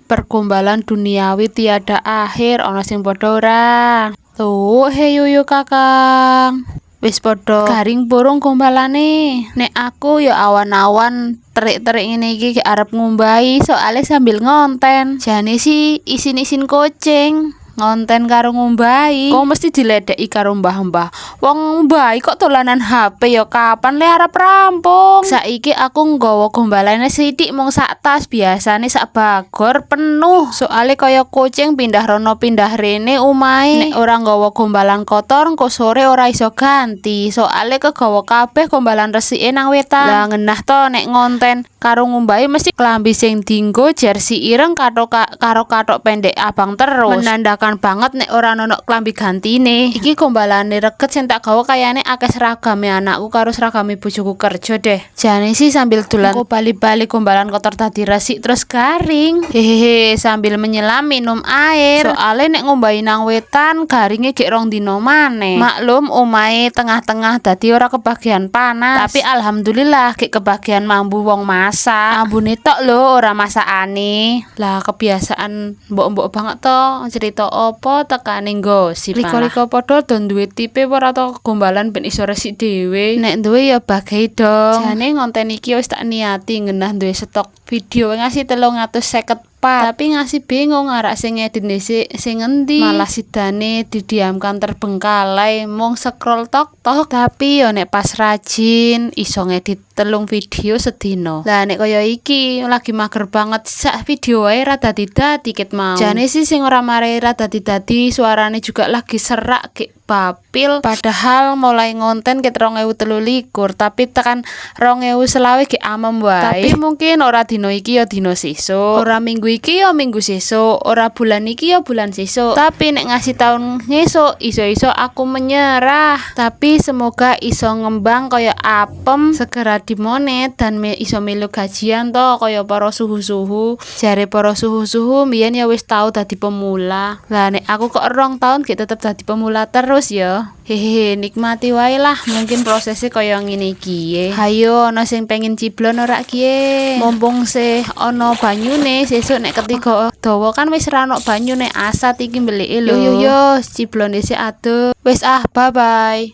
Pergombalan duniawi tiada akhir, ana sing padha ora. Tuh, yuyu Kakang. Wis padha garing burung gombalane. Nek aku ya awan-awan terik-terik ngene iki arep ngumbahi soalnya sambil ngonten. Jane sih isin-isin kucing. Ngonten karo ngumbahi kok mesti diledeki karo mbah-mbah. Wong mbahi kok dolanan HP ya kapan le arep rampung. Saiki aku nggawa gombalane sithik mung sak tas, biasane sak bagor penuh. Soale kaya kucing pindah rono pindah rene omahe. Nek ora nggawa gombalan kotor engko sore ora iso ganti. Soale kegawa kabeh gombalan resike nang wetan. Lah ngenah to nek ngonten karo ngumbahi mesti klambi sing dienggo jersey ireng karo katok pendek abang terus. Menandakan banget nek ora ono klambi gantine. Iki gombalane reget sing tak gawa kayane akeh seragame anakku karo seragame bojoku kerja deh. Jane sih sambil dolan kok bali-bali gombalan kotor tadi resik terus garing. Hehehe sambil menyelam minum air. Soale nek ngombahi nang wetan garinge gek rong dino maneh. Maklum omahe tengah-tengah dadi ora kebagian panas. Tapi alhamdulillah gek kebagian mambu wong masak. Ambune tok lho ora masakane. Lah kebiasaan mbok-mbok banget to cerita apa tekane gosip. Liko-liko padha do duwe tipe ora to gombalan ben iso resik dhewe. Nek duwe ya bagi dong. Jane ngonten iki wis tak niati ngenah duwe stok video ngasih 350 tapi ngasih bingung arek sing ngedit sing ngendi. Malah sidane didiamkan terbengkalai mung scroll tok tapi yo nek pas rajin iso ngedit 3 video sedina. Lah nek kaya iki lagi mager banget sak video wae ra dadi-dadi ket mau. Jane sih sing ora mare ra dadi-dadi suarane juga lagi serak gek bapil padahal mulai ngonten ket 2023 tapi tekan 2025 gek amem wae. Tapi mungkin ora dino iki ya dino sesuk, ora minggu iki ya minggu sesuk, ora bulan iki ya bulan sesuk. Tapi nek ngasih tahun ngesuk iso-iso aku menyerah. Tapi semoga iso ngembang kaya apem segera dimonet dan iso melu gajian to kaya para suhu-suhu. Jare para suhu-suhu mbiyen ya wis tau dadi pemula. Lah nek aku kok 2 tahun gek tetep dadi pemula terus ya. Hehehe nikmati wae lah mungkin prosesnya kaya ngene iki. Hayo ana sing pengen ciblon ora kiye. Mumpung se ana banyune sesuk nek ketiga dawa kan wis ra ono banyune asat iki mbelike lho. Yo ciblon dhisik adoh. Wis bye bye.